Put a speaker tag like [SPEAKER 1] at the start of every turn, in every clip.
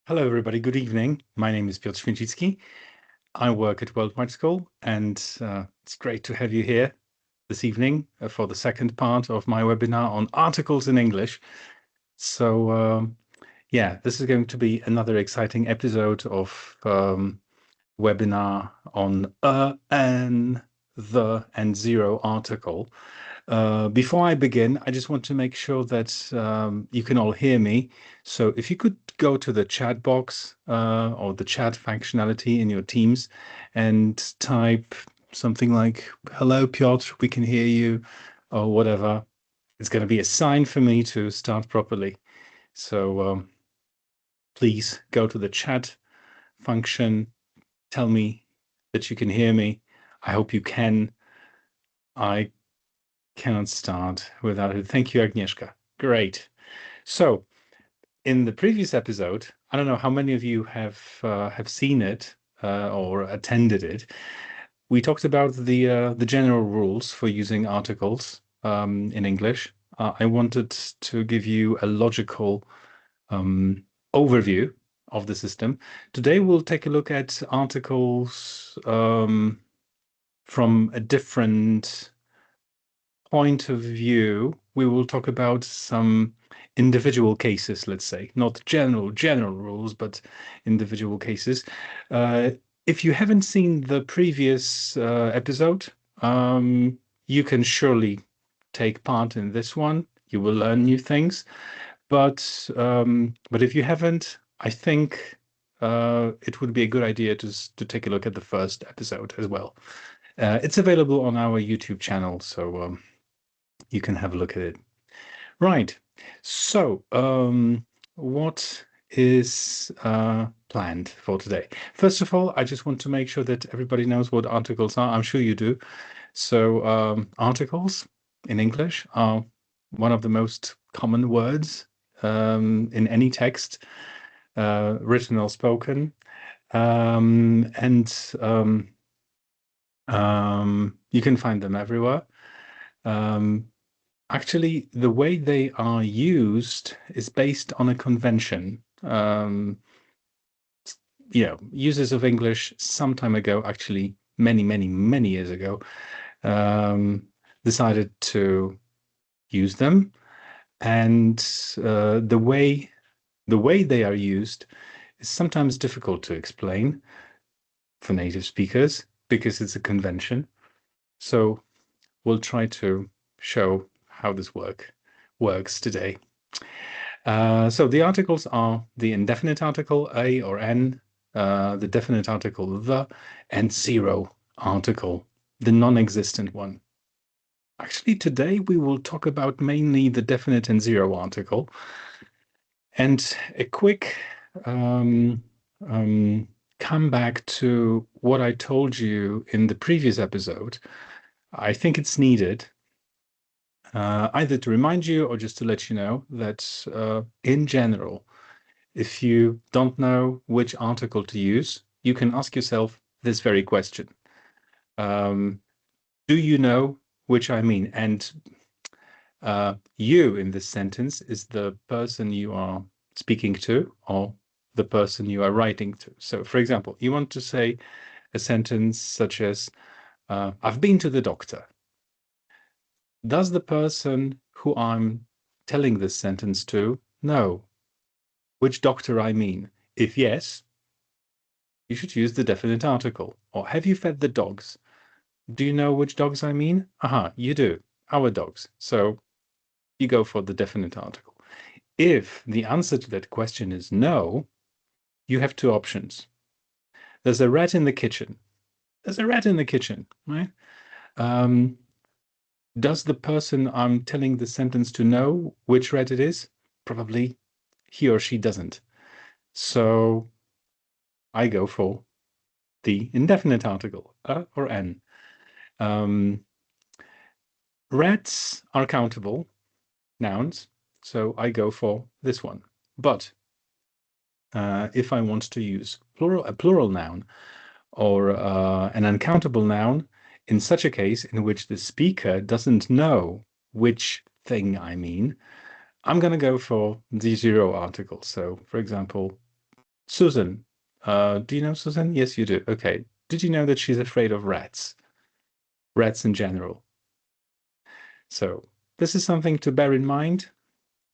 [SPEAKER 1] Hello, everybody. Good evening. My name is Piotr Święcicki. I work at Worldwide School, and it's great to have you here this evening for the second part of my webinar on articles in English. So, yeah, this is going to be another exciting episode of webinar on an, the, and zero article. Before I begin, I just want to make sure that you can all hear me. So if you could go to the chat box or the chat functionality in your Teams and type something like, "Hello, Piotr, we can hear you," or whatever, it's going to be a sign for me to start properly. So please go to the chat function, tell me that you can hear me. I hope you can. I cannot start without it. Thank you, Agnieszka. Great. So in the previous episode, I don't know how many of you have seen it or attended it. We talked about the general rules for using articles in English. I wanted to give you a logical overview of the system. Today we'll take a look at articles from a different point of view. We will talk about some individual cases, let's say, not general rules, but individual cases. If you haven't seen the previous episode, you can surely take part in this one. You will learn new things. But if you haven't, I think it would be a good idea to take a look at the first episode as well. It's available on our YouTube channel, so you can have a look at it. Right. So, what is planned for today? First of all, I just want to make sure that everybody knows what articles are. I'm sure you do. So, articles in English are one of the most common words in any text, written or spoken. And you can find them everywhere. Actually, the way they are used is based on a convention. Users of English some time ago, actually many years ago, decided to use them, and the way they are used is sometimes difficult to explain for native speakers because it's a convention. So we'll try to show how this works today. So the articles are the indefinite article a or n, the definite article the, and zero article, the non-existent one. Actually, today we will talk about mainly the definite and zero article. And a quick come back to what I told you in the previous episode. I think it's needed either to remind you or just to let you know that in general, if you don't know which article to use, you can ask yourself this very question. Do you know which I mean? And you in this sentence is the person you are speaking to or the person you are writing to. So, for example, you want to say a sentence such as, I've been to the doctor. Does the person who I'm telling this sentence to know which doctor I mean? If yes, you should use the definite article. Or have you fed the dogs? Do you know which dogs I mean? Aha, you do. Our dogs. So you go for the definite article. If the answer to that question is no, you have two options. There's a rat in the kitchen. There's a rat in the kitchen, right? Does the person I'm telling the sentence to know which rat it is? Probably he or she doesn't. So I go for the indefinite article, or n. Rats are countable nouns, so I go for this one. But if I want to use a plural noun or an uncountable noun, in such a case in which the speaker doesn't know which thing I mean, I'm going to go for the zero article. So, for example, Susan. Do you know Susan? Yes, you do. Okay. Did you know that she's afraid of rats? Rats in general. So this is something to bear in mind.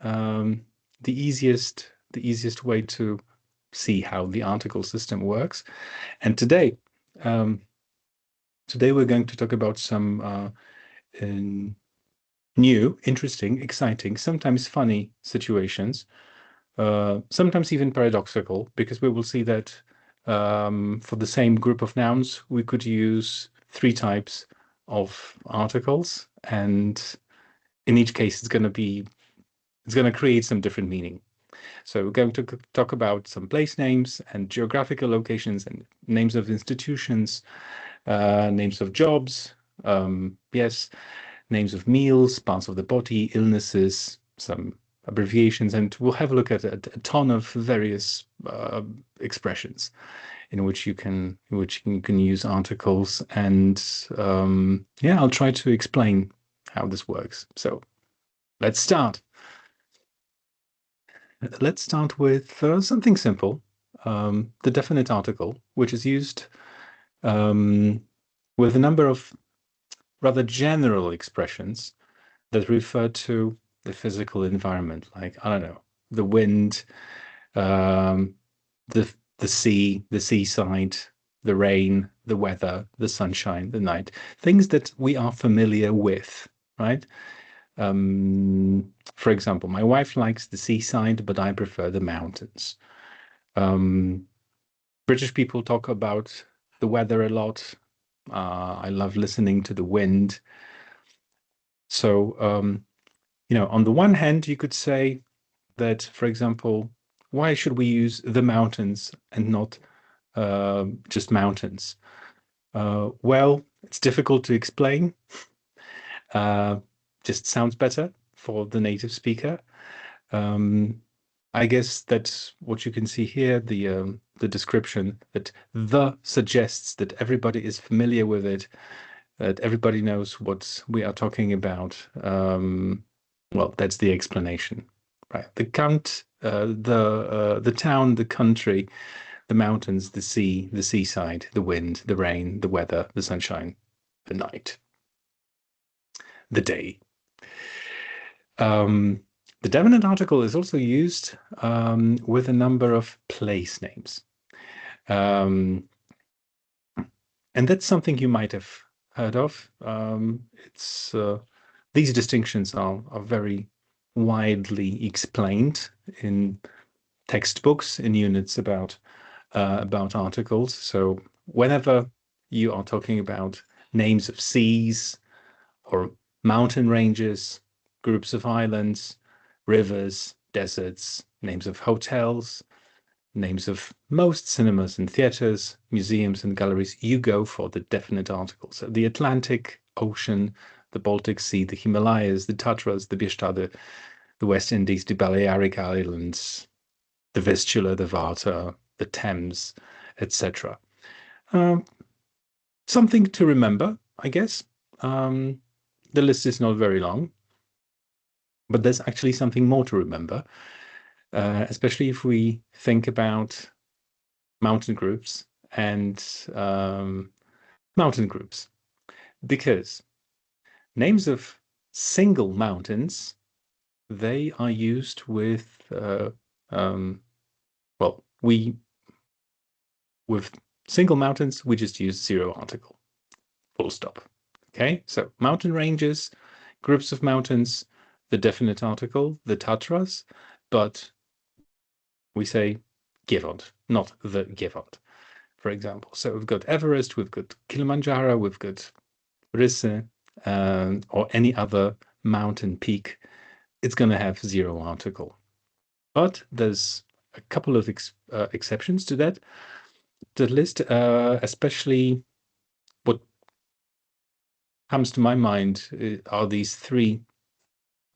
[SPEAKER 1] Um, the easiest way to see how the article system works. And um, today we're going to talk about some new, interesting, exciting, sometimes funny situations, sometimes even paradoxical, because we will see that for the same group of nouns, we could use three types of articles, and in each case, it's going to create some different meaning. So we're going to talk about some place names and geographical locations and names of institutions, names of jobs, yes, names of meals, parts of the body, illnesses, some abbreviations, and we'll have a look at a ton of various expressions in which you can use articles. And yeah, I'll try to explain how this works. So let's start. Let's start with something simple, the definite article, which is used with a number of rather general expressions that refer to the physical environment, like, I don't know, the wind, um, the sea, the seaside, the rain, the weather, the sunshine, the night, things that we are familiar with, right? For example, my wife likes the seaside, but I prefer the mountains. British people talk about the weather a lot. I love listening to the wind. So, on the one hand, you could say that, for example, why should we use the mountains and not just mountains? Well, it's difficult to explain. Just sounds better for the native speaker. I guess that's what you can see here, the description, that the suggests that everybody is familiar with it, that everybody knows what we are talking about. Well, that's the explanation, right? The town, the country, the mountains, the sea, the seaside, the wind, the rain, the weather, the sunshine, the night, the day. The definite article is also used with a number of place names. And that's something you might have heard of. These distinctions are very widely explained in textbooks, in units about articles. So whenever you are talking about names of seas or mountain ranges, groups of islands, rivers, deserts, names of hotels, names of most cinemas and theaters, museums and galleries, you go for the definite article. So the Atlantic Ocean, the Baltic Sea, the Himalayas, the Tatras, the Bieszczady, the West Indies, the Balearic Islands, the Vistula, the Varta, the Thames, etc. Something to remember, I guess. The list is not very long, but there's actually something more to remember, especially if we think about mountain groups and mountain groups, because names of single mountains, they are used with, well, with single mountains, we just use zero article, full stop. Okay, so mountain ranges, groups of mountains, the definite article, the Tatras, but we say Gievont, not the Gievont, for example. So we've got Everest, we've got Kilimanjaro, we've got Risse, or any other mountain peak. It's going to have zero article. But there's a couple of exceptions to that. The list, especially what comes to my mind are these three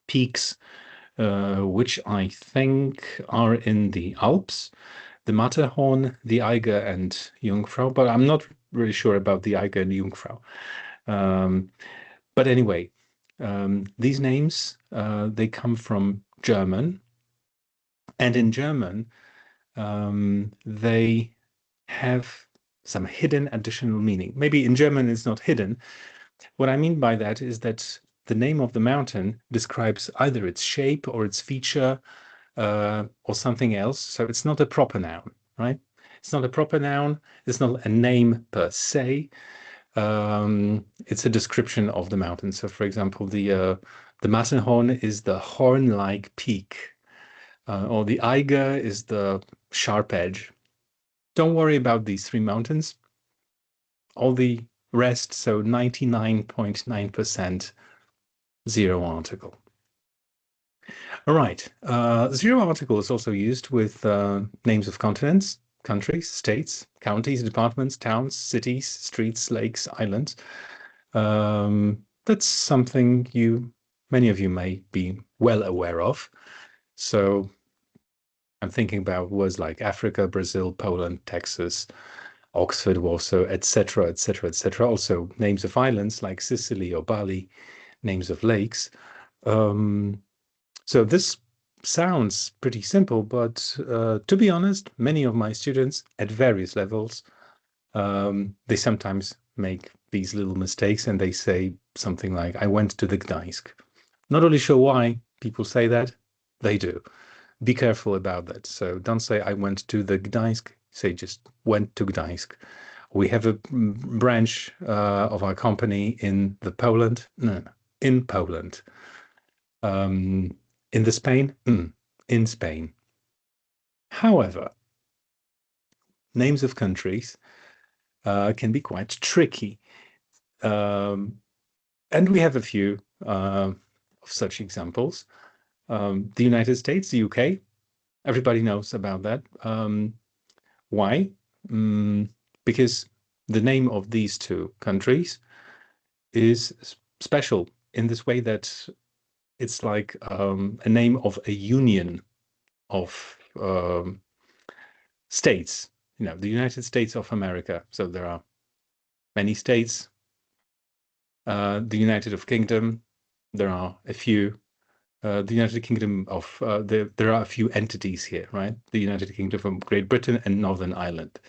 [SPEAKER 1] peaks, which I think are in the Alps, the Matterhorn, the Eiger, and Jungfrau, but I'm not really sure about the Eiger and Jungfrau. But anyway, these names, they come from German, and in German, they have some hidden additional meaning. Maybe in German it's not hidden. What I mean by that is that the name of the mountain describes either its shape or its feature or something else. So it's not a proper noun, right? It's not a proper noun. It's not a name per se. It's a description of the mountain. So, for example, the Matterhorn is the horn-like peak, or the Eiger is the sharp edge. Don't worry about these three mountains. All the rest, so 99.9% zero article. All right. Zero article is also used with names of continents, countries, states, counties, departments, towns, cities, streets, lakes, islands. That's something many of you may be well aware of. So I'm thinking about words like Africa, Brazil, Poland, Texas, Oxford, Warsaw, etc., etc., etc. Also names of islands like Sicily or Bali, names of lakes. So this sounds pretty simple, but to be honest, many of my students at various levels, they sometimes make these little mistakes and they say something like, I went to the Gdańsk. Not really sure why people say that. They do. Be careful about that. So don't say I went to the Gdańsk, say just went to Gdańsk. We have a branch of our company in the Poland. No, in Poland. In the Spain? In Spain. However, names of countries can be quite tricky. And we have a few of such examples. The United States, the UK, everybody knows about that. Why? Because the name of these two countries is special in this way that it's like a name of a union of states, the United States of America. So there are many states. The United Kingdom, there are a few. The United Kingdom of there are a few entities here, right? The United Kingdom of Great Britain and Northern Ireland.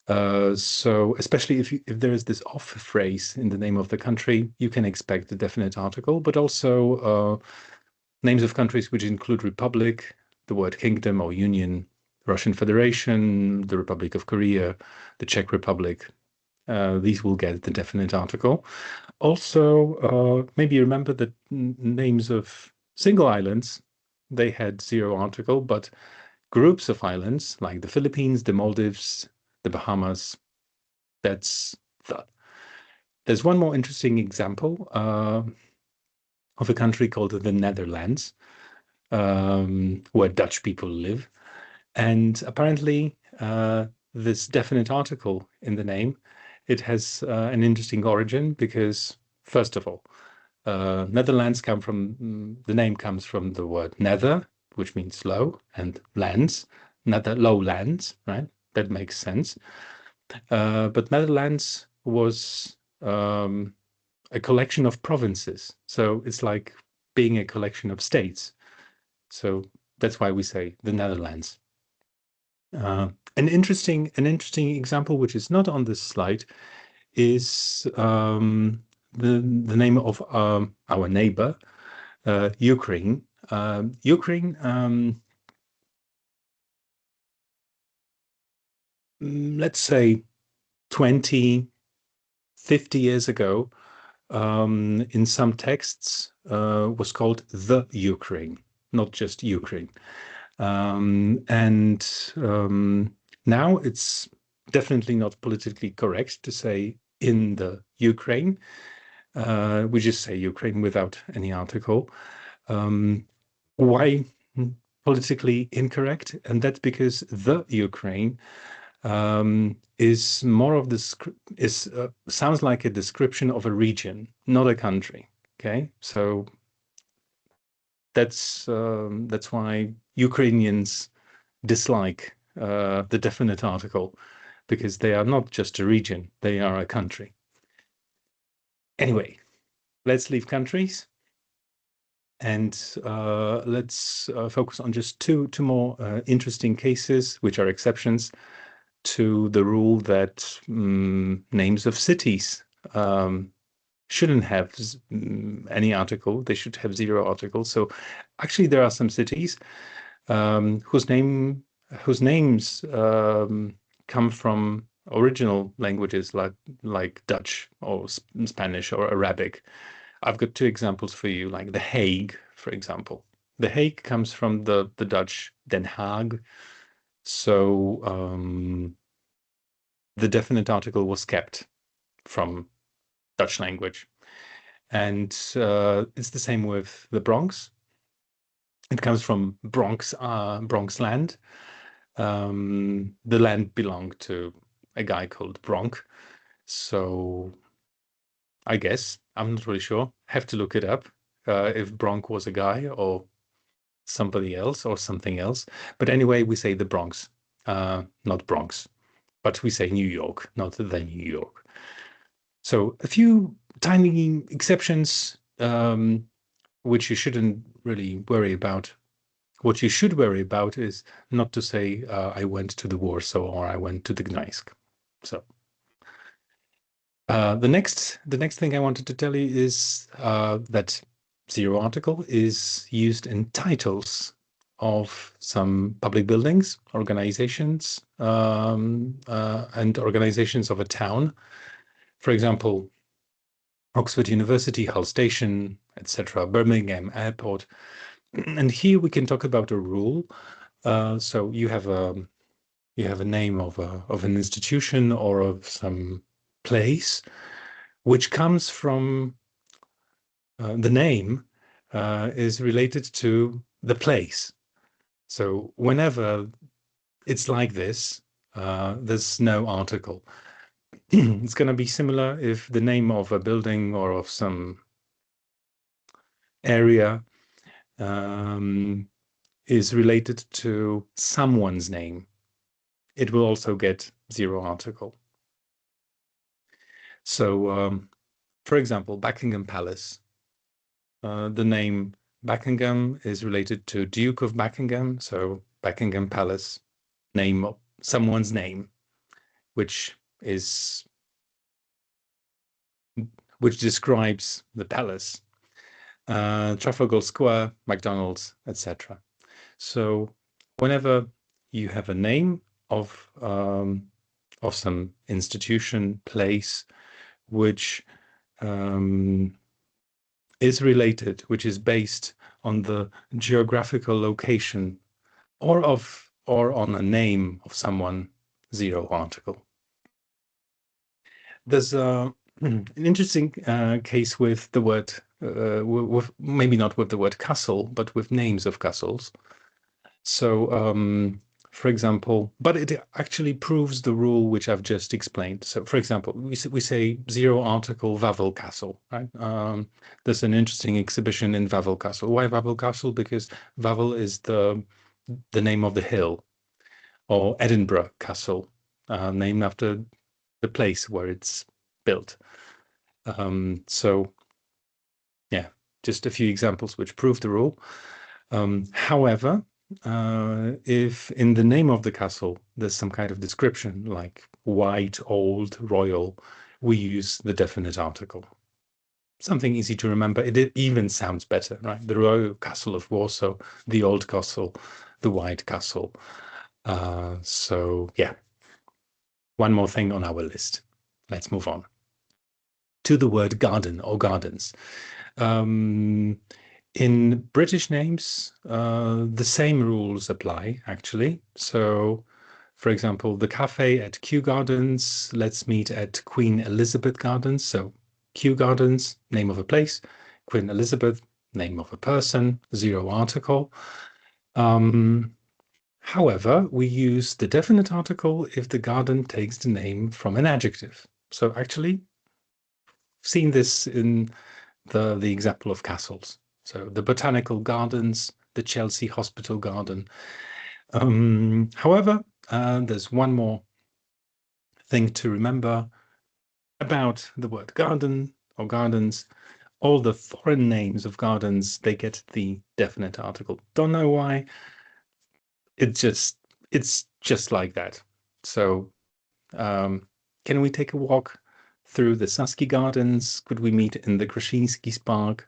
[SPEAKER 1] So especially if there is this off phrase in the name of the country, you can expect a definite article, but also names of countries which include republic, the word kingdom or union, Russian Federation, the Republic of Korea, the Czech Republic. These will get the definite article. Also, maybe you remember the names of single islands. They had zero article, but groups of islands like the Philippines, the Maldives, the Bahamas, that's the. There's one more interesting example of a country called the Netherlands, where Dutch people live. And apparently, this definite article in the name, it has an interesting origin because, first of all, Netherlands the name comes from the word nether, which means low, and lands, low lands, right? That makes sense. But Netherlands was a collection of provinces. So it's like being a collection of states. So that's why we say the Netherlands. An interesting example, which is not on this slide, is the name of our neighbor, Ukraine. Ukraine, let's say 20, 50 years ago, in some texts, was called the Ukraine, not just Ukraine. Now it's definitely not politically correct to say in the Ukraine. We just say Ukraine without any article. Why politically incorrect? And that's because the Ukraine is more of this sounds like a description of a region, not a country. Okay, so that's why Ukrainians dislike the definite article, because they are not just a region, they are a country. Anyway, let's leave countries And let's focus on just two more interesting cases, which are exceptions to the rule that names of cities shouldn't have any article. They should have zero articles. So actually, there are some cities whose names come from original languages like Dutch or Spanish or Arabic. I've got two examples for you, like The Hague, for example. The Hague comes from the Dutch Den Haag. So the definite article was kept from Dutch language. And it's the same with the Bronx. It comes from Bronx land. The land belonged to a guy called Bronk. So I guess, I'm not really sure, have to look it up, if Bronk was a guy or somebody else or something else. But anyway, we say the Bronx, not Bronx, but we say New York, not the New York. So a few tiny exceptions, which you shouldn't really worry about. What you should worry about is not to say I went to the Warsaw or I went to the Gdańsk. So the next thing I wanted to tell you is that zero article is used in titles of some public buildings, organizations, and organizations of a town. For example, Oxford University, Hull Station, etc., Birmingham Airport. And here we can talk about a rule. So you have a name of an institution or of some place, which comes from the name is related to the place. So whenever it's like this, there's no article. It's going to be similar if the name of a building or of some area is related to someone's name. It will also get zero article. So, for example, Buckingham Palace. The name Buckingham is related to Duke of Buckingham, so Buckingham Palace, name of someone's name, which describes the palace. Trafalgar Square, McDonald's, etc. So whenever you have a name of some institution, place, which is related, which is based on the geographical location or on a name of someone, zero article. There's an interesting case with the word, with maybe not with the word castle, but with names of castles. So, for example, but it actually proves the rule which I've just explained. So, for example, we say zero article Wawel Castle, right? There's an interesting exhibition in Wawel Castle. Why Wawel Castle? Because Wawel is the name of the hill, or Edinburgh Castle, named after the place where it's built. So, yeah, just a few examples which prove the rule. However, if in the name of the castle there's some kind of description like white, old, royal, we use the definite article. Something easy to remember. It even sounds better, right? The Royal Castle of Warsaw, the Old Castle, the White Castle. So yeah, one more thing on our list. Let's move on to the word garden or gardens. In British names, the same rules apply, actually. So, for example, the cafe at Kew Gardens, let's meet at Queen Elizabeth Gardens. So, Kew Gardens, name of a place. Queen Elizabeth, name of a person, zero article. However, we use the definite article if the garden takes the name from an adjective. So, actually, seen this in the example of castles. So the Botanical Gardens, the Chelsea Hospital Garden. However, there's one more thing to remember about the word garden or gardens. all the foreign names of gardens, they get the definite article. Don't know why. It's just like that. So can we take a walk through the Saski Gardens? Could we meet in the Kraszinski's Park?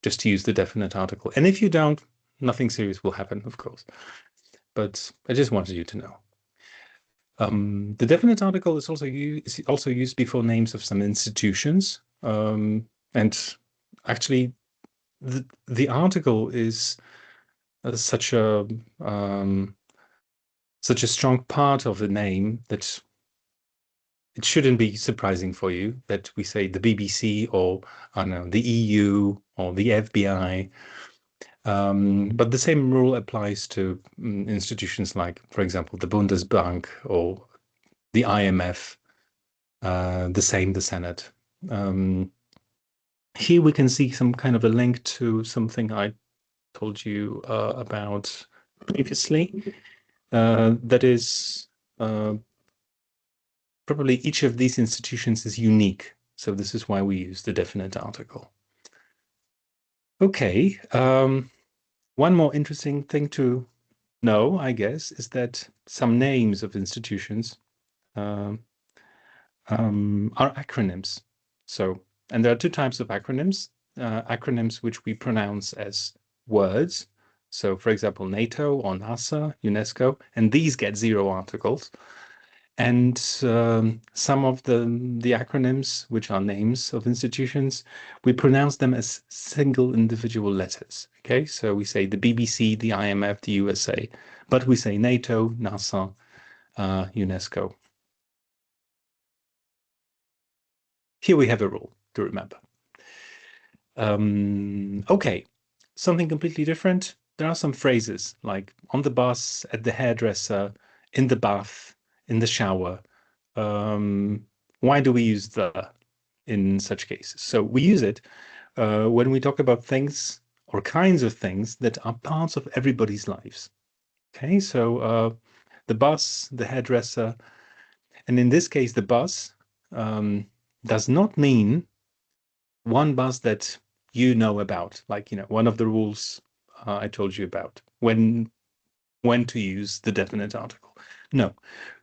[SPEAKER 1] Just to use the definite article. And if you don't, nothing serious will happen, of course. But I just wanted you to know. The definite article is also used before names of some institutions. And actually, the article is such a strong part of the name that it shouldn't be surprising for you that we say the BBC or I don't know, the EU or the FBI. But the same rule applies to institutions like, for example, the Bundesbank or the IMF, the Senate. Here we can see some kind of a link to something I told you about previously. That is, probably each of these institutions is unique. So this is why we use the definite article. Okay. One more interesting thing to know, I guess, is that some names of institutions are acronyms. So, and there are two types of acronyms. Acronyms which we pronounce as words. So, for example, NATO or NASA, UNESCO, and these get 0 articles. And some of the acronyms, which are names of institutions, we pronounce them as single individual letters. Okay, so we say the BBC, the IMF, the USA, but we say NATO, NASA, UNESCO. Here we have a rule to remember. Okay, something completely different. There are some phrases like on the bus, at the hairdresser, in the bath, in the shower. Why do we use the in such cases? So we use it when we talk about things or kinds of things that are parts of everybody's lives. Okay, so the bus, the hairdresser, and in this case, the bus does not mean one bus that you know about, like, one of the rules I told you about when to use the definite article. No,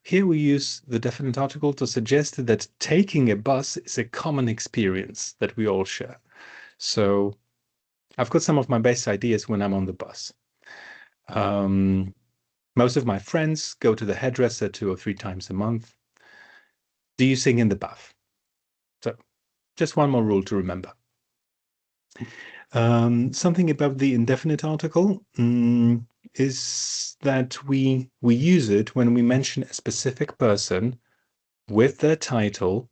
[SPEAKER 1] here we use the definite article to suggest that taking a bus is a common experience that we all share. So I've got some of my best ideas when I'm on the bus. Most of my friends go to the hairdresser 2 or 3 times a month. Do you sing in the bath? So just one more rule to remember. Something about the indefinite article is that we use it when we mention a specific person with their title,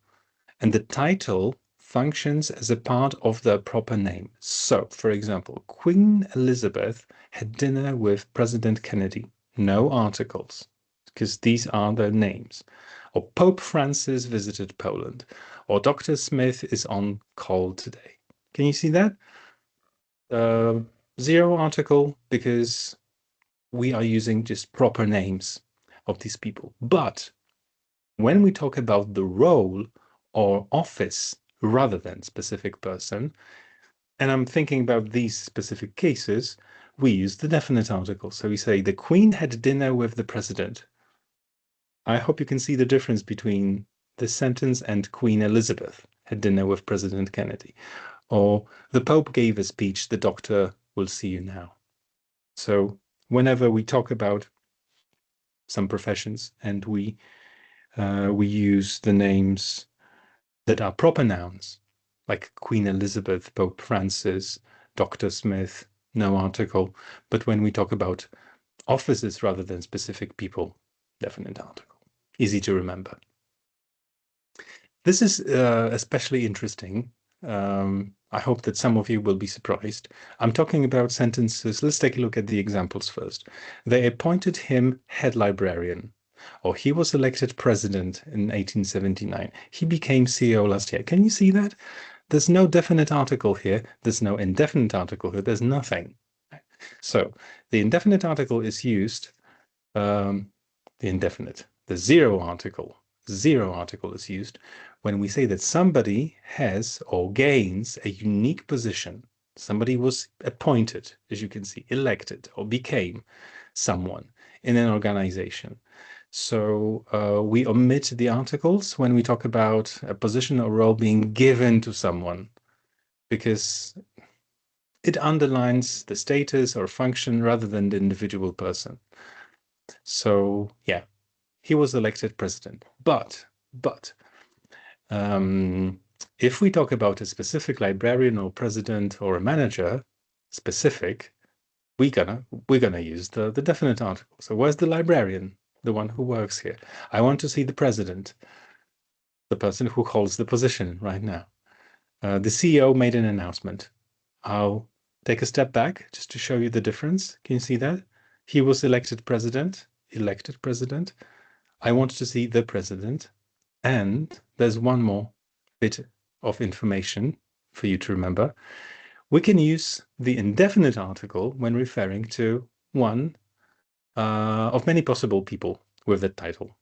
[SPEAKER 1] and the title functions as a part of their proper name. So, for example, Queen Elizabeth had dinner with President Kennedy. No articles, because these are their names. Or Pope Francis visited Poland. Or Dr. Smith is on call today. Can you see that? 0 article because we are using just proper names of these people. But when we talk about the role or office rather than specific person, and I'm thinking about these specific cases, we use the definite article. So we say the Queen had dinner with the president. I hope you can see the difference between this sentence and Queen Elizabeth had dinner with President Kennedy. Or the Pope gave a speech, the doctor will see you now. So whenever we talk about some professions and we use the names that are proper nouns, like Queen Elizabeth, Pope Francis, Dr. Smith, no article. But when we talk about offices rather than specific people, definite article. Easy to remember. This is especially interesting. I hope that some of you will be surprised. I'm talking about sentences. Let's take a look at the examples first. They appointed him head librarian, or he was elected president in 1879. He became CEO last year. Can you see that? There's no definite article here. There's no indefinite article here. There's nothing. So the indefinite article is used, the 0 article is used when we say that somebody has or gains a unique position, somebody was appointed, as you can see, elected or became someone in an organization. So we omit the articles when we talk about a position or role being given to someone, because it underlines the status or function rather than the individual person. So yeah, he was elected president. But if we talk about a specific librarian or president or a manager, specific, we're gonna use the definite article. So where's the librarian, the one who works here? I want to see the president, the person who holds the position right now. The CEO made an announcement. I'll take a step back just to show you the difference. Can you see that? He was elected president. I want to see the president. And there's one more bit of information for you to remember. We can use the indefinite article when referring to one of many possible people with that title.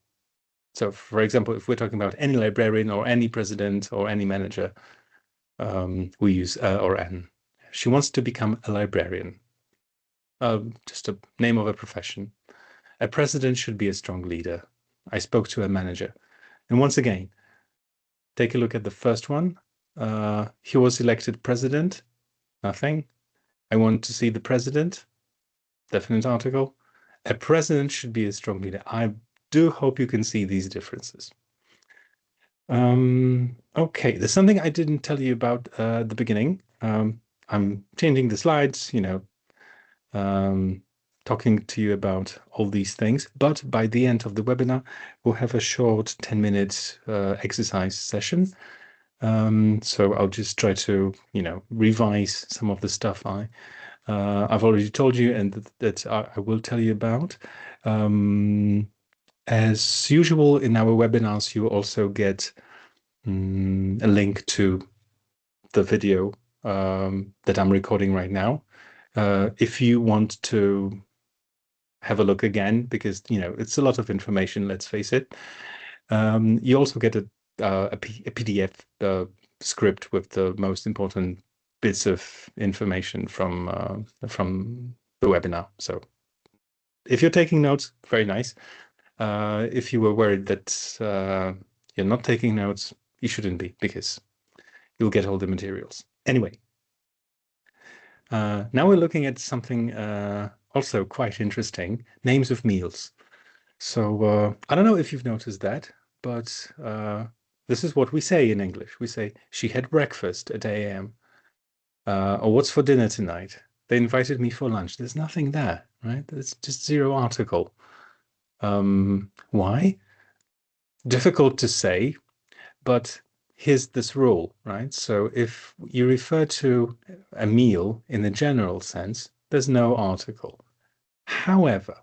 [SPEAKER 1] So, for example, if we're talking about any librarian or any president or any manager, we use or an. She wants to become a librarian. Just a name of a profession. A president should be a strong leader. I spoke to a manager. And once again, take a look at the first one. He was elected president. Nothing. I want to see the president. Definite article. A president should be a strong leader. I do hope you can see these differences. Okay, there's something I didn't tell you about at the beginning. I'm changing the slides, talking to you about all these things. But by the end of the webinar, we'll have a short 10-minute exercise session. So I'll just try to, revise some of the stuff I've already told you and that I will tell you about. As usual in our webinars, you also get a link to the video that I'm recording right now. If you want to have a look again, because it's a lot of information, let's face it. You also get a PDF script with the most important bits of information from the webinar. So if you're taking notes, very nice. If you were worried that you're not taking notes, you shouldn't be, because you'll get all the materials. Anyway, now we're looking at something also quite interesting, names of meals. So I don't know if you've noticed that, but this is what we say in English. We say, she had breakfast at 8 a.m. Or what's for dinner tonight? They invited me for lunch. There's nothing there, right? It's just zero article. Why? Difficult to say, but here's this rule, right? So if you refer to a meal in a general sense, there's no article. However,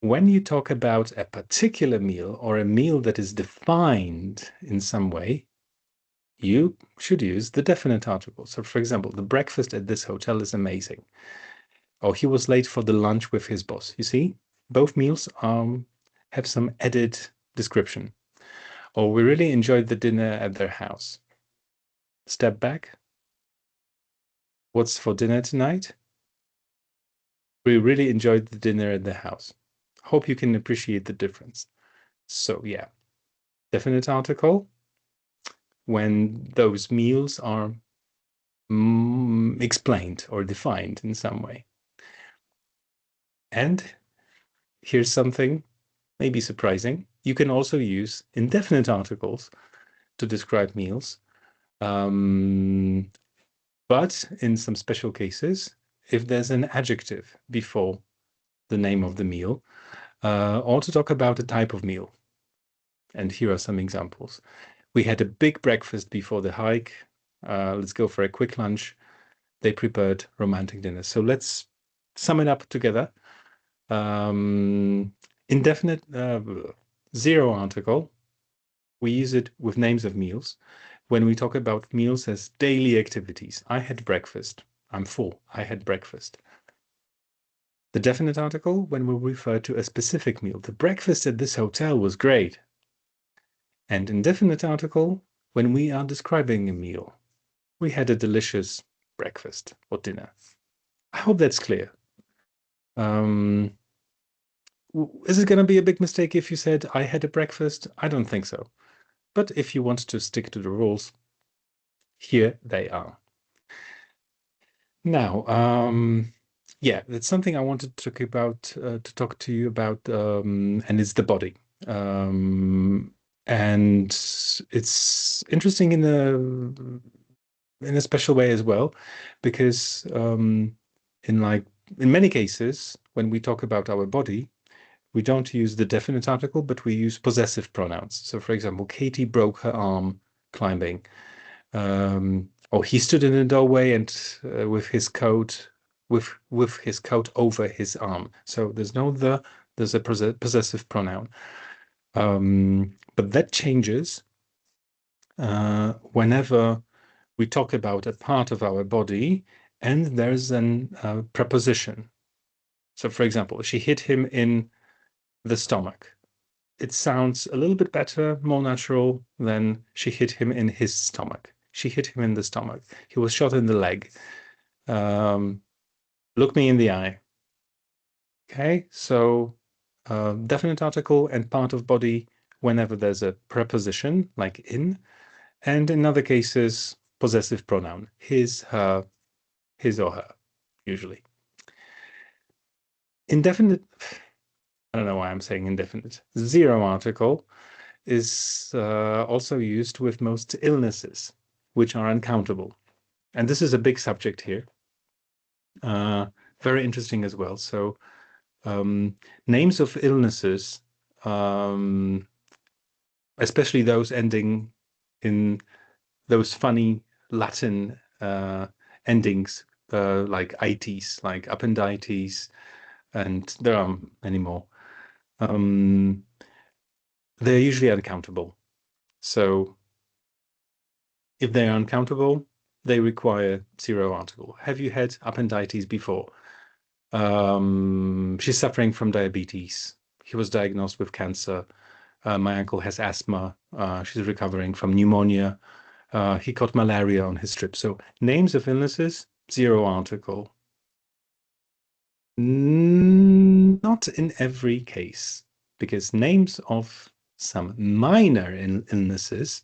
[SPEAKER 1] when you talk about a particular meal or a meal that is defined in some way, you should use the definite article. So for example, the breakfast at this hotel is amazing. Or he was late for the lunch with his boss. You see, both meals have some added description. Or we really enjoyed the dinner at their house. Step back. What's for dinner tonight? We really enjoyed the dinner at the house. Hope you can appreciate the difference. So yeah, definite article when those meals are explained or defined in some way. And here's something maybe surprising. You can also use indefinite articles to describe meals. But in some special cases, if there's an adjective before the name of the meal, or to talk about a type of meal. And here are some examples. We had a big breakfast before the hike. Let's go for a quick lunch. They prepared romantic dinner. So let's sum it up together. Indefinite zero article. We use it with names of meals. When we talk about meals as daily activities, I had breakfast. I'm full. I had breakfast. The definite article when we refer to a specific meal. The breakfast at this hotel was great. And indefinite article when we are describing a meal. We had a delicious breakfast or dinner. I hope that's clear. Is it going to be a big mistake if you said I had a breakfast? I don't think so. But if you want to stick to the rules, here they are. Now, yeah, that's something I wanted to talk to you about, and it's the body. And it's interesting in a special way as well, because in many cases, when we talk about our body, we don't use the definite article, but we use possessive pronouns. So, for example, Katie broke her arm climbing. Or he stood in the doorway and with his coat over his arm. So there's no the, there's a possessive pronoun. But that changes whenever we talk about a part of our body and there's a preposition. So, for example, she hit him in the stomach. It sounds a little bit better, more natural than she hit him in his stomach. She hit him in the stomach. He was shot in the leg. Look me in the eye. Okay, so definite article and part of body whenever there's a preposition like in, and in other cases, possessive pronoun, his, her, his or her, usually. Indefinite, I don't know why I'm saying indefinite. Zero article is also used with most illnesses, which are uncountable. And this is a big subject here. Very interesting as well. So names of illnesses, especially those ending in those funny Latin endings, like itis, like appenditis, and there are many more. They're usually uncountable. So if they are uncountable, they require zero article. Have you had appenditis before? She's suffering from diabetes. He was diagnosed with cancer. My uncle has asthma. She's recovering from pneumonia. He caught malaria on his trip. So names of illnesses, zero article. Not in every case, because names of some minor illnesses,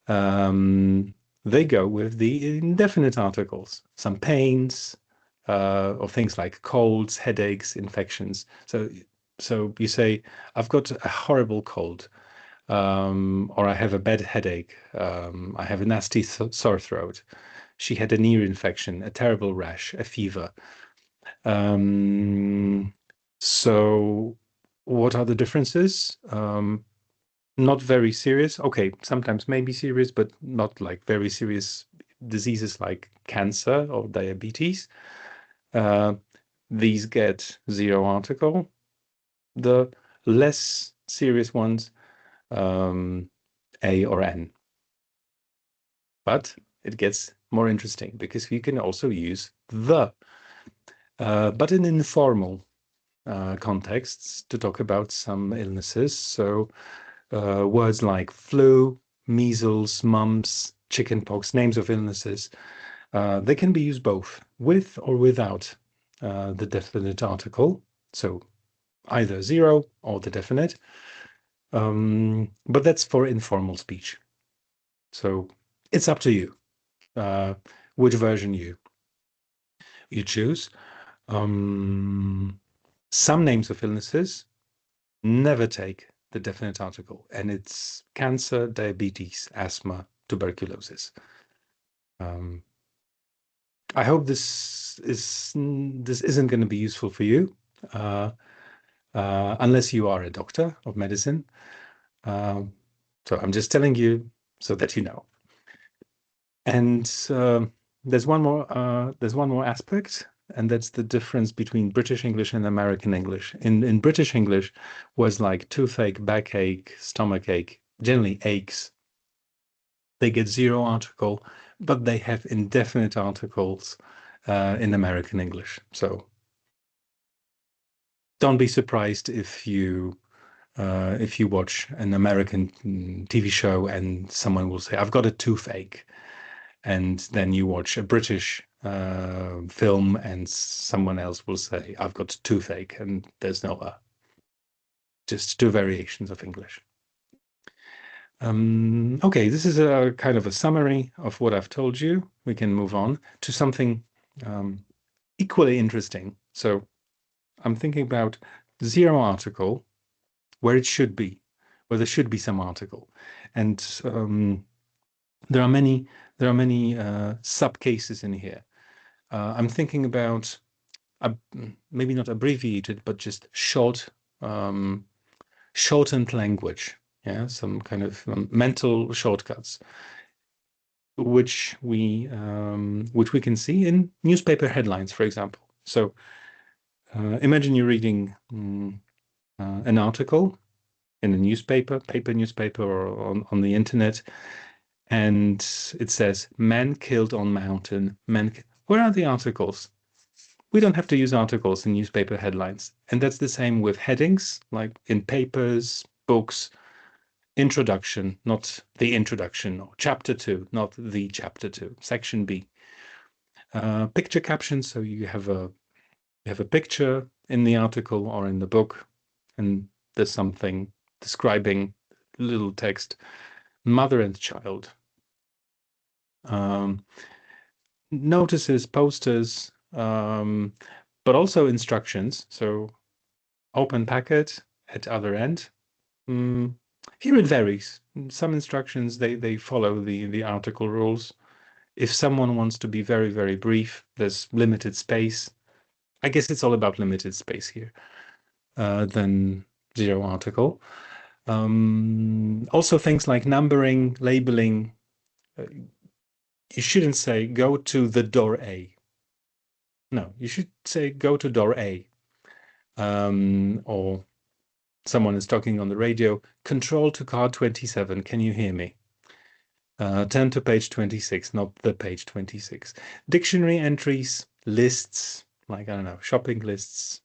[SPEAKER 1] they go with the indefinite articles. Some pains, or things like colds, headaches, infections. So you say, I've got a horrible cold, or I have a bad headache. I have a nasty sore throat. She had an ear infection, a terrible rash, a fever. So what are the differences? Not very serious. Okay, sometimes maybe serious, but not like very serious diseases like cancer or diabetes. These get zero article. The less serious ones, A or N. But it gets more interesting because you can also use the, but in informal contexts to talk about some illnesses. So words like flu, measles, mumps, chickenpox, names of illnesses, they can be used both with or without the definite article. So either zero or the definite. But that's for informal speech. So it's up to you which version you choose. Some names of illnesses never take the definite article, and it's cancer, diabetes, asthma, tuberculosis. I hope this isn't going to be useful for you, unless you are a doctor of medicine. So I'm just telling you so that you know. And there's one more aspect, and that's the difference between British English and American English. In British English was like toothache, backache, stomachache, generally aches. They get zero article, but they have indefinite articles in American English. So don't be surprised if you If you watch an American TV show and someone will say, "I've got a toothache," and then you watch a British film and someone else will say, "I've got a toothache," and there's no just two variations of English. Okay, this is a kind of a summary of what I've told you. We can move on to something equally interesting. So I'm thinking about zero article, where it should be, where there should be some article, and there are many sub cases in here. I'm thinking about maybe not abbreviated, but just shortened language. Yeah, some kind of mental shortcuts, which we can see in newspaper headlines, for example. So imagine you're reading an article in a newspaper, newspaper, or on the internet, and it says "man killed on mountain." Where are the articles? We don't have to use articles in newspaper headlines, and that's the same with headings, like in papers, books. Introduction, not the introduction, or chapter 2, not the chapter 2, section B. Picture captions, so you have a picture in the article or in the book, and there's something describing little text, mother and child. Notices, posters, but also instructions. So open packet at other end. Here it varies. Some instructions, they follow the article rules. If someone wants to be very, very brief, there's limited space. I guess it's all about limited space here, then zero article. Also things like numbering, labeling. You shouldn't say go to the door A. No, you should say go to door A. Or someone is talking on the radio, control to car 27, can you hear me? Turn to page 26, not the page 26. Dictionary entries, lists, like, I don't know, shopping lists,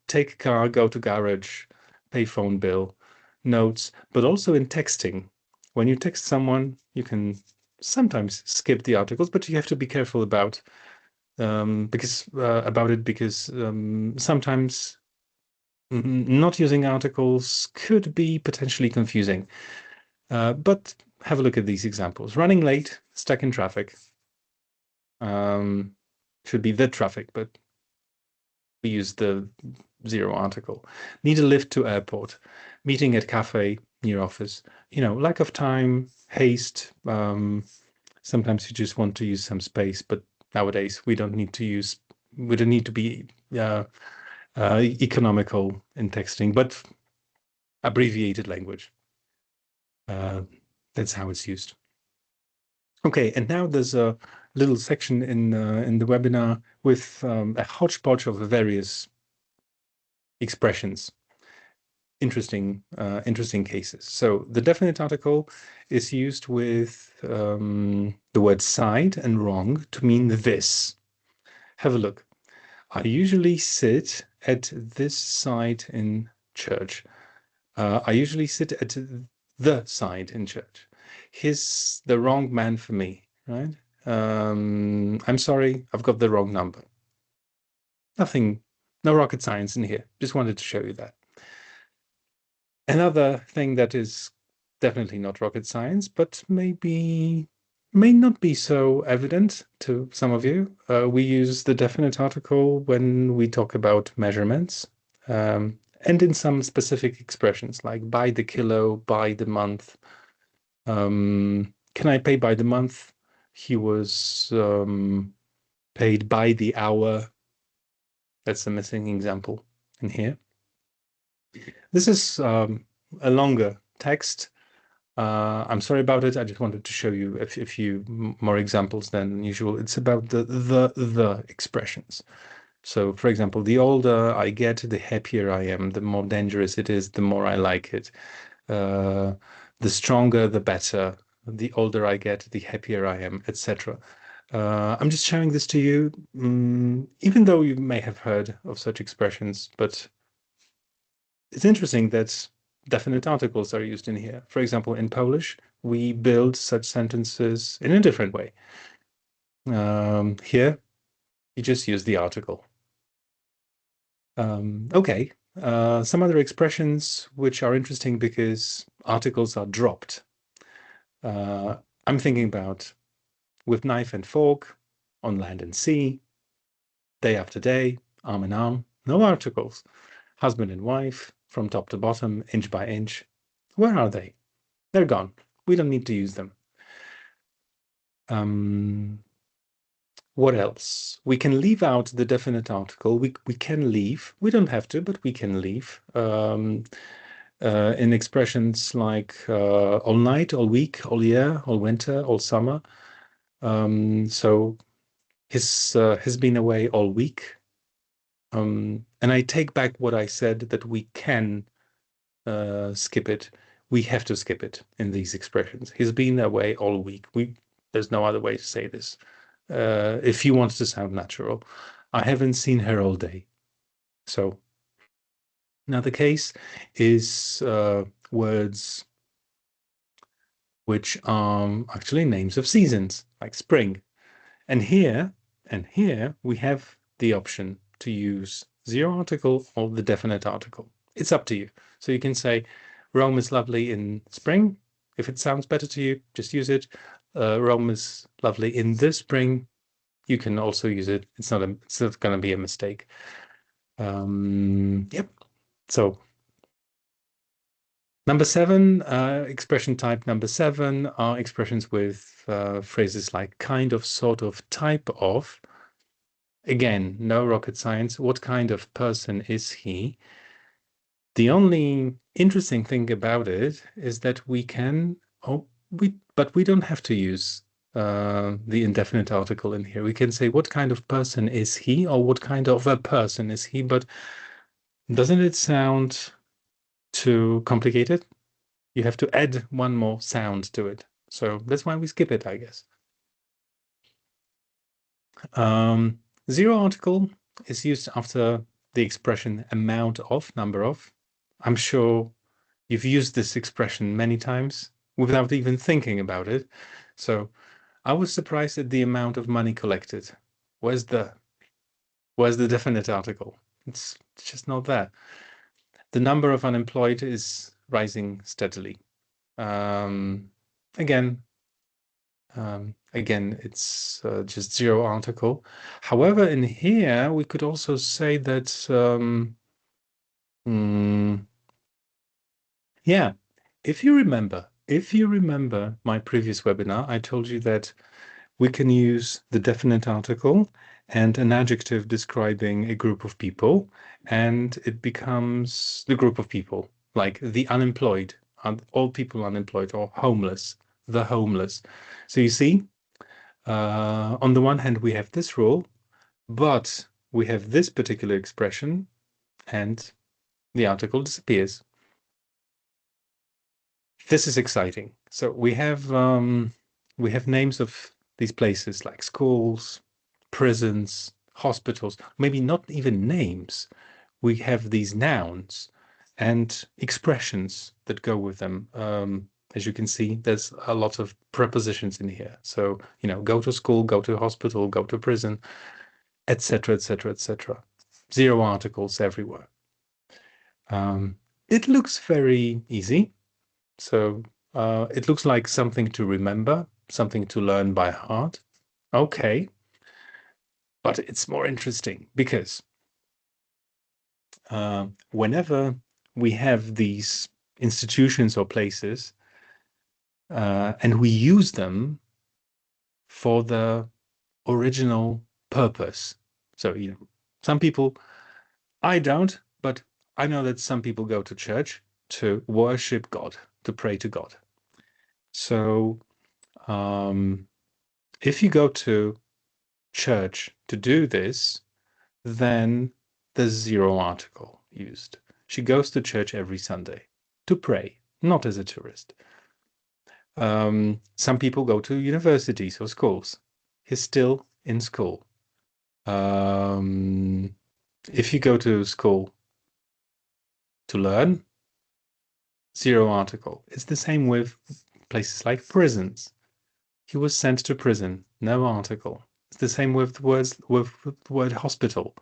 [SPEAKER 1] take car, go to garage, pay phone bill, notes, but also in texting. When you text someone, you can sometimes skip the articles, but you have to be careful about because sometimes not using articles could be potentially confusing. But have a look at these examples. Running late, stuck in traffic. Should be the traffic, but we use the zero article. Need a lift to airport. Meeting at cafe near office. Lack of time, haste. Sometimes you just want to use some space, but nowadays we don't need to be economical in texting, but abbreviated language. That's how it's used. Okay, and now there's a little section in the webinar with a hodgepodge of various expressions. Interesting cases. So the definite article is used with the word side and wrong to mean this. Have a look. I usually sit at this side in church. I usually sit at the side in church. He's the wrong man for me, right? I'm sorry, I've got the wrong number. No rocket science in here. Just wanted to show you that. Another thing that is definitely not rocket science, but may not be so evident to some of you. We use the definite article when we talk about measurements, and in some specific expressions like by the kilo, by the month. Can I pay by the month? He was paid by the hour. That's a missing example in here. This is a longer text. I'm sorry about it. I just wanted to show you a few more examples than usual. It's about the expressions. So, for example, the older I get, the happier I am. The more dangerous it is, the more I like it. The stronger, the better. The older I get, the happier I am, etc. I'm just showing this to you, even though you may have heard of such expressions, but it's interesting that definite articles are used in here. For example, in Polish, we build such sentences in a different way. Here, you just use the article. Okay, some other expressions which are interesting because articles are dropped. I'm thinking about with knife and fork, on land and sea, day after day, arm in arm, no articles. Husband and wife, from top to bottom, inch by inch. Where are they? They're gone. We don't need to use them. What else? We can leave out the definite article. We can leave. We don't have to, but we can leave. In expressions like all night, all week, all year, all winter, all summer. So he's been away all week. And I take back what I said that we can skip it. We have to skip it in these expressions. He's been away all week. There's no other way to say this. If you want to sound natural, I haven't seen her all day. So another case is words which are actually names of seasons, like spring. And here we have the option to use zero article or the definite article. It's up to you. So you can say Rome is lovely in spring. If it sounds better to you, just use it. Rome is lovely in the spring. You can also use it. It's not going to be a mistake. Yep. So number 7, expression type number 7 are expressions with phrases like kind of, sort of, type of. Again, no rocket science. What kind of person is he? The only interesting thing about it is that we can, but we don't have to use the indefinite article in here. We can say what kind of person is he, or what kind of a person is he, but doesn't it sound too complicated? You have to add one more sound to it. So that's why we skip it, I guess. Zero article is used after the expression amount of, number of. I'm sure you've used this expression many times without even thinking about it. So I was surprised at the amount of money collected. Where's the definite article? It's just not there. The number of unemployed is rising steadily. Again, it's just zero article. However, in here, we could also say that, yeah, if you remember my previous webinar, I told you that we can use the definite article and an adjective describing a group of people, and it becomes the group of people, like the unemployed, all people unemployed, or homeless, the homeless. So you see, on the one hand, we have this rule, but we have this particular expression, and the article disappears. This is exciting. So we have names of these places like schools, prisons, hospitals, maybe not even names. We have these nouns and expressions that go with them. As you can see, there's a lot of prepositions in here. So, go to school, go to hospital, go to prison, etc., etc., etc. Zero articles everywhere. It looks very easy. So it looks like something to remember, something to learn by heart. Okay. But it's more interesting because whenever we have these institutions or places and we use them for the original purpose. So, some people, I don't, but I know that some people go to church to worship God, to pray to God. So if you go to church to do this, then there's zero article used. She goes to church every Sunday to pray, not as a tourist. Some people go to universities or schools. He's still in school. If you go to school to learn, zero article. It's the same with places like prisons. He was sent to prison, no article. It's the same with the word hospital.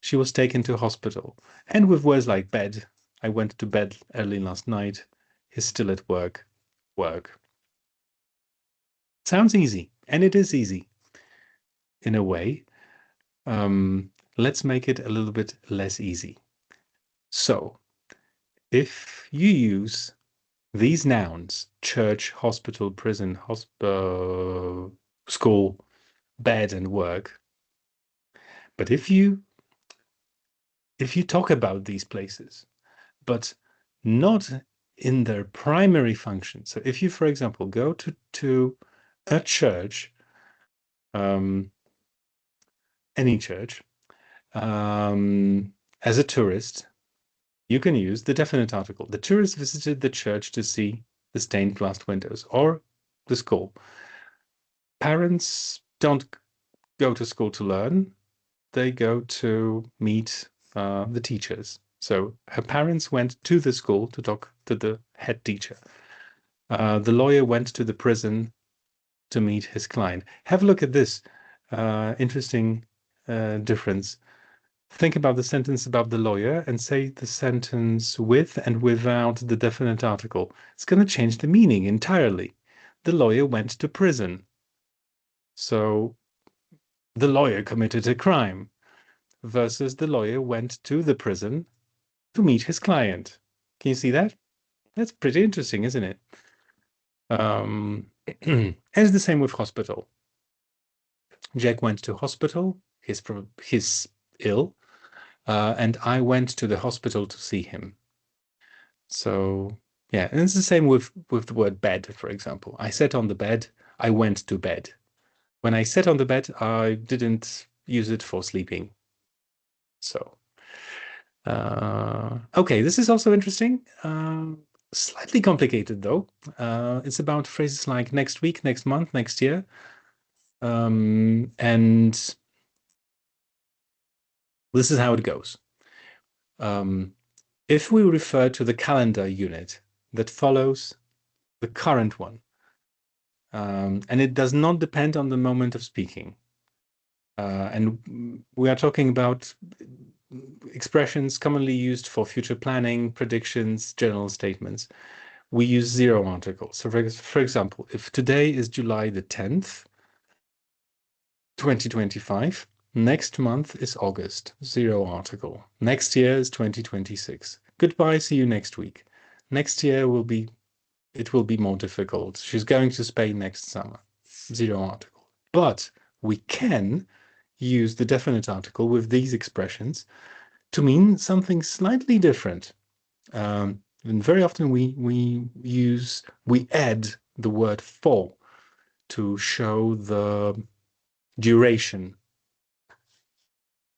[SPEAKER 1] She was taken to hospital. And with words like bed. I went to bed early last night. He's still at work. Work. Sounds easy, and it is easy in a way. Let's make it a little bit less easy. So, if you use these nouns, church, hospital, prison, school, bed, and work, but if you talk about these places, but not in their primary function. So if you, for example, go to a church, any church, as a tourist, you can use the definite article. The tourist visited the church to see the stained glass windows, or the school. Parents don't go to school to learn. They go to meet the teachers. So her parents went to the school to talk to the head teacher. The lawyer went to the prison to meet his client. Have a look at this interesting difference. Think about the sentence about the lawyer and say the sentence with and without the definite article. It's going to change the meaning entirely. The lawyer went to prison. So the lawyer committed a crime versus the lawyer went to the prison to meet his client. Can you see that? That's pretty interesting, isn't it? And it's the same with hospital. Jack went to hospital. He's ill. And I went to the hospital to see him. So yeah, and it's the same with the word bed, for example. I sat on the bed, I went to bed. When I sat on the bed, I didn't use it for sleeping. So okay, this is also interesting. Slightly complicated though. It's about phrases like next week, next month, next year. And this is how it goes. If we refer to the calendar unit that follows the current one, and it does not depend on the moment of speaking, and we are talking about expressions commonly used for future planning, predictions, general statements, we use zero articles. So for example, if today is July the 10th, 2025, next month is August, zero article. Next year is 2026. Goodbye, see you next week. Next year it will be more difficult. She's going to Spain next summer, zero article. But we can use the definite article with these expressions to mean something slightly different. And very often we add the word for to show the duration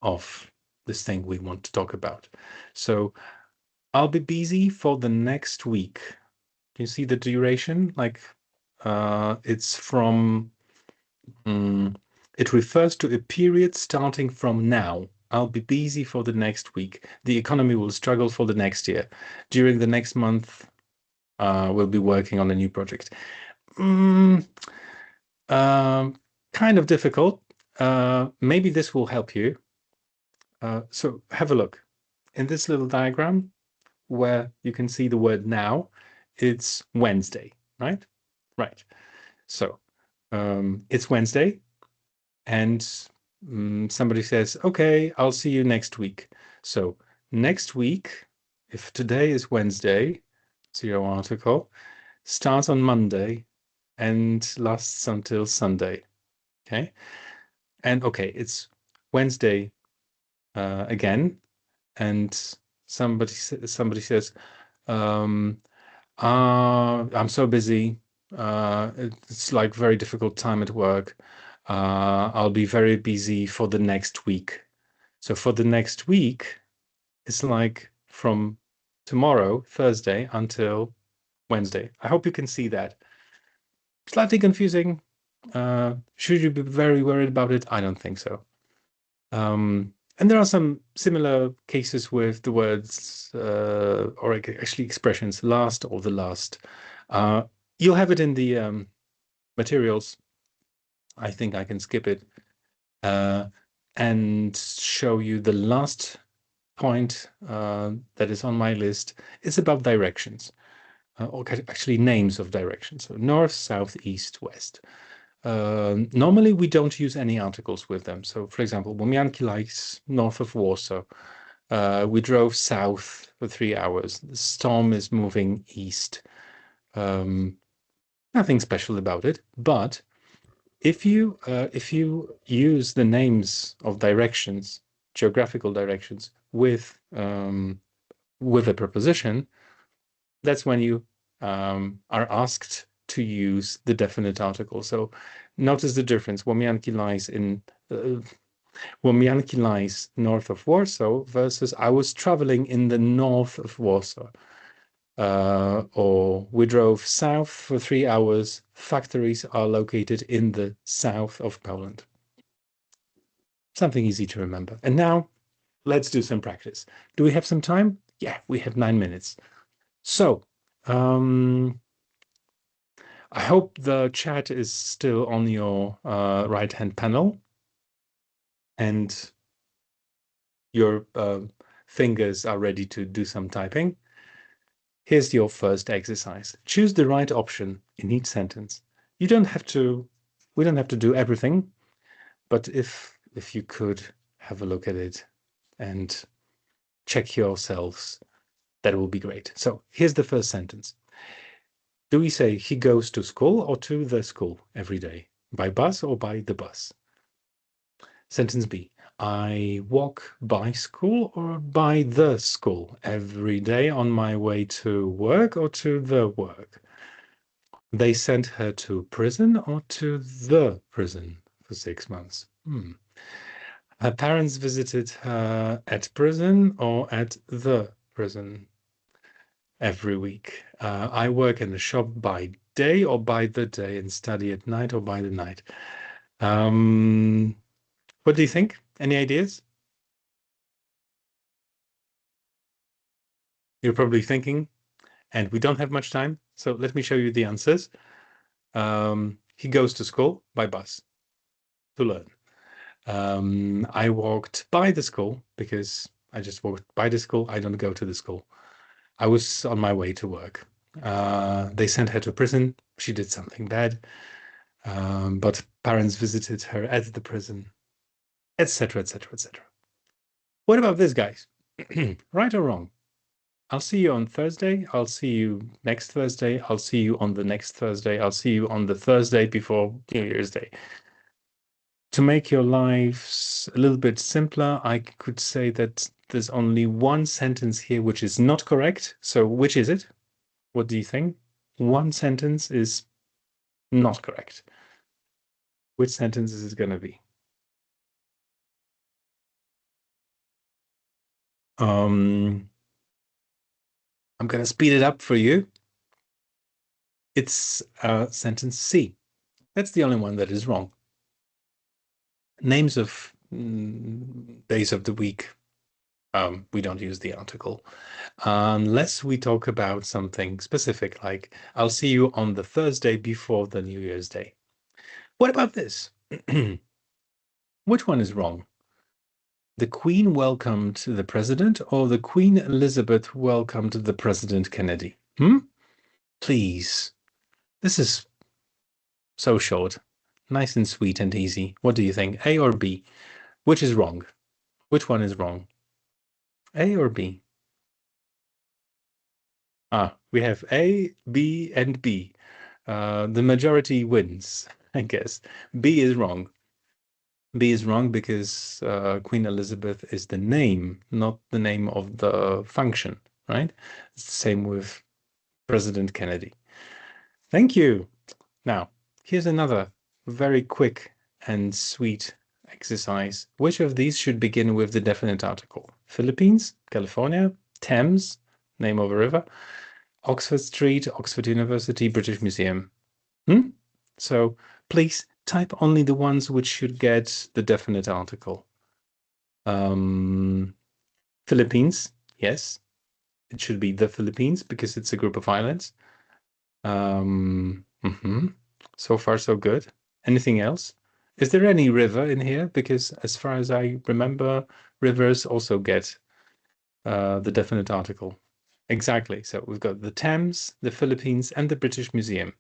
[SPEAKER 1] of this thing we want to talk about. So I'll be busy for the next week. Can you see the duration? Like it's from, it refers to a period starting from now. I'll be busy for the next week. The economy will struggle for the next year. During the next month, we'll be working on a new project. Kind of difficult. Maybe this will help you. So have a look. In this little diagram where you can see the word now, it's Wednesday, right? Right. So it's Wednesday, and somebody says, okay, I'll see you next week. So next week, if today is Wednesday, zero article, starts on Monday and lasts until Sunday. Okay. And okay, it's Wednesday again, and somebody says, I'm so busy. It's like very difficult time at work. I'll be very busy for the next week. So for the next week, it's like from tomorrow, Thursday, until Wednesday. I hope you can see that. Slightly confusing. Should you be very worried about it? I don't think so. And there are some similar cases with the words, or actually expressions, last or the last. You'll have it in the materials. I think I can skip it and show you the last point that is on my list. It's about directions, or actually names of directions. So north, south, east, west. Normally, we don't use any articles with them. So, for example, Łomianki lies north of Warsaw. We drove south for 3 hours. The storm is moving east. Nothing special about it. But if you use the names of directions, geographical directions, with a preposition, that's when you are asked to use the definite article. So notice the difference. Łomianki lies north of Warsaw versus I was traveling in the north of Warsaw. Or we drove south for 3 hours. Factories are located in the south of Poland. Something easy to remember. And now let's do some practice. Do we have some time? Yeah, we have 9 minutes. So I hope the chat is still on your right-hand panel and your fingers are ready to do some typing. Here's your first exercise. Choose the right option in each sentence. We don't have to do everything, but if you could have a look at it and check yourselves, that will be great. So here's the first sentence. Do we say he goes to school or to the school every day? By bus or by the bus? Sentence B. I walk by school or by the school every day on my way to work or to the work? They sent her to prison or to the prison for 6 months? Her parents visited her at prison or at the prison every week. I work in a shop by day or by the day and study at night or by the night. What do you think? Any ideas? You're probably thinking, and we don't have much time, so let me show you the answers. He goes to school by bus to learn. I walked by the school because I just walked by the school. I don't go to the school. I was on my way to work. They sent her to prison. She did something bad, but parents visited her at the prison, etc., etc., etc. What about this, guys? Right or wrong? I'll see you on Thursday. I'll see you next Thursday. I'll see you on the next Thursday. I'll see you on the Thursday before New Year's Day. To make your lives a little bit simpler, I could say that there's only one sentence here which is not correct. So which is it? What do you think? One sentence is not correct. Which sentence is it going to be? I'm going to speed it up for you. It's sentence C. That's the only one that is wrong. Names of days of the week, we don't use the article unless we talk about something specific, like I'll see you on the Thursday before the New Year's Day. What about this? Which one is wrong? The Queen welcomed the President or the Queen Elizabeth welcomed the President Kennedy? Please. This is so short. Nice and sweet and easy. What do you think? A or B? Which is wrong? Which one is wrong? A or B? We have A, B, and B. The majority wins, I guess. B is wrong. B is wrong because Queen Elizabeth is the name, not the name of the function, right? It's the same with President Kennedy. Thank you. Now, here's another very quick and sweet exercise. Which of these should begin with the definite article? Philippines, California, Thames, name of a river, Oxford Street, Oxford University, British Museum. So please type only the ones which should get the definite article. Philippines, yes. It should be the Philippines because it's a group of islands. So far, so good. Anything else? Is there any river in here? Because as far as I remember, rivers also get the definite article. Exactly. So we've got the Thames, the Philippines, and the British Museum.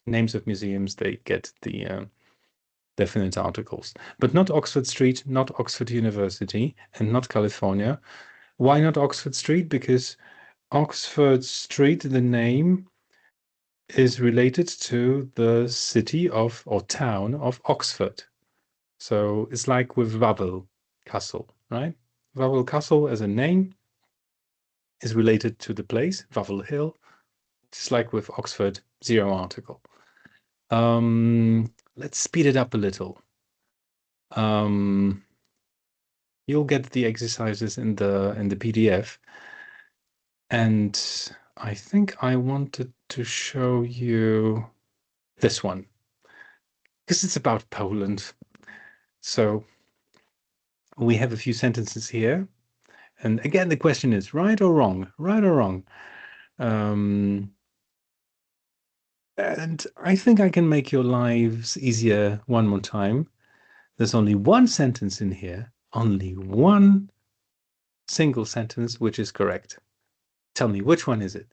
[SPEAKER 1] Names of museums, they get the definite articles. But not Oxford Street, not Oxford University, and not California. Why not Oxford Street? Because Oxford Street, the name, is related to the city of or town of Oxford. So it's like with Wawel Castle, right? Wawel Castle as a name is related to the place, Wawel Hill. Just like with Oxford, zero article. Let's speed it up a little. You'll get the exercises in the PDF. And I think I wanted to show you this one because it's about Poland. So we have a few sentences here. And again, the question is right or wrong? Right or wrong? And I think I can make your lives easier one more time. There's only one sentence in here, only one single sentence, which is correct. Tell me, which one is it?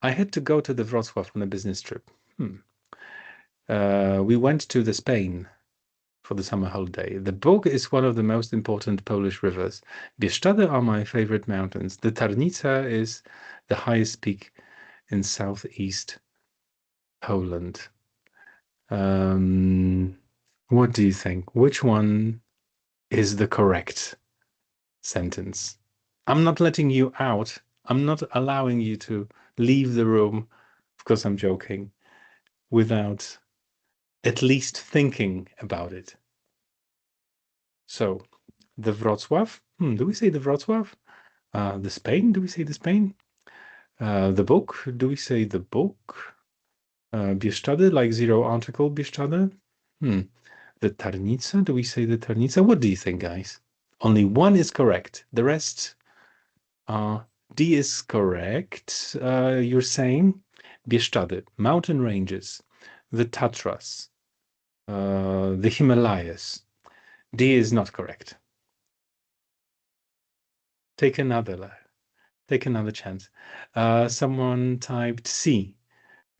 [SPEAKER 1] I had to go to the Wrocław on a business trip. We went to the Spain for the summer holiday. The Bug is one of the most important Polish rivers. Bieszczady are my favorite mountains. The Tarnica is the highest peak in southeast Poland. What do you think? Which one is the correct sentence? I'm not letting you out. I'm not allowing you to leave the room, of course I'm joking, without at least thinking about it. So, the Wrocław? Do we say the Wrocław? The Spain? Do we say the Spain? The book? Do we say the book? Bieszczady, like zero article Bieszczady? The Tarnica? Do we say the Tarnica? What do you think, guys? Only one is correct. The rest D is correct. You're saying Bieszczady, mountain ranges, the Tatras, the Himalayas. D is not correct. Take another chance. Someone typed C.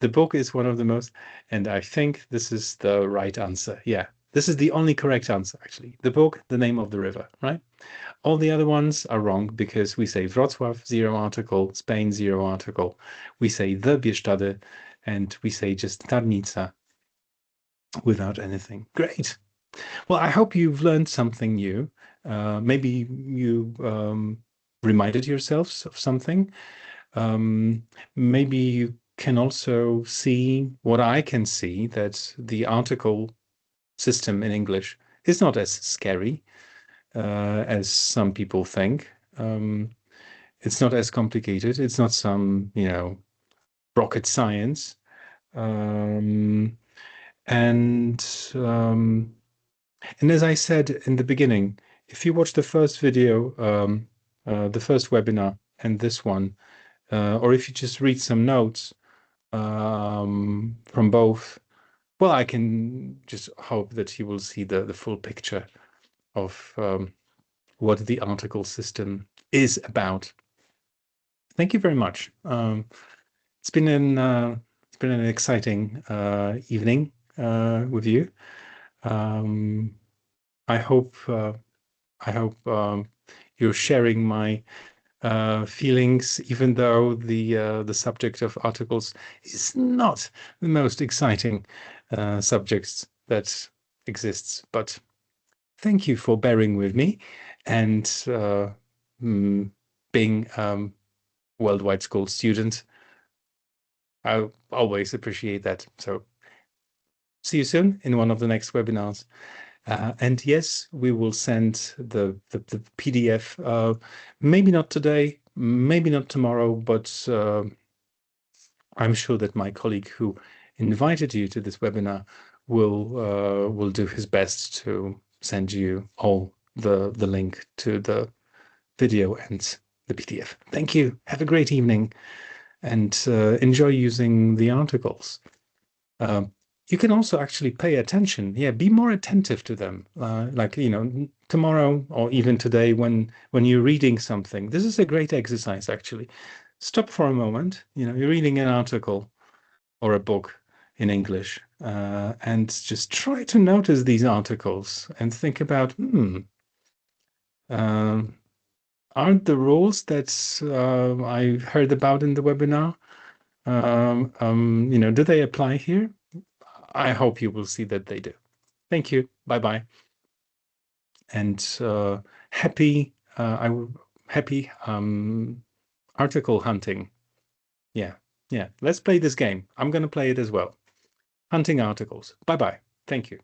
[SPEAKER 1] The book is one of the most, and I think this is the right answer. Yeah, this is the only correct answer, actually. The book, the name of the river, right? All the other ones are wrong because we say Wrocław, zero article, Spain, zero article. We say the Bieszczady, and we say just Tarnica without anything. Great. Well, I hope you've learned something new. Maybe you reminded yourselves of something. Maybe you can also see what I can see, that the article system in English is not as scary as some people think. It's not as complicated. It's not some, rocket science. And as I said in the beginning, if you watch the first video, the first webinar and this one, or if you just read some notes from both, well, I can just hope that you will see the full picture of what the article system is about. Thank you very much. It's been an exciting evening with you. I hope you're sharing my feelings, even though the subject of articles is not the most exciting subjects that exists. But thank you for bearing with me and being Worldwide School student. I always appreciate that. So see you soon in one of the next webinars. And yes, we will send the PDF, maybe not today, maybe not tomorrow, but I'm sure that my colleague who invited you to this webinar will do his best to send you all the link to the video and the PDF. Thank you. Have a great evening, and enjoy using the articles. You can also actually pay attention. Yeah, be more attentive to them. Like, tomorrow or even today when you're reading something. This is a great exercise, actually. Stop for a moment. You're reading an article or a book in English, and just try to notice these articles and think about, aren't the rules that I heard about in the webinar, do they apply here? I hope you will see that they do. Thank you. Bye-bye. And happy article hunting. Yeah. Let's play this game. I'm going to play it as well. Hunting articles. Bye-bye. Thank you.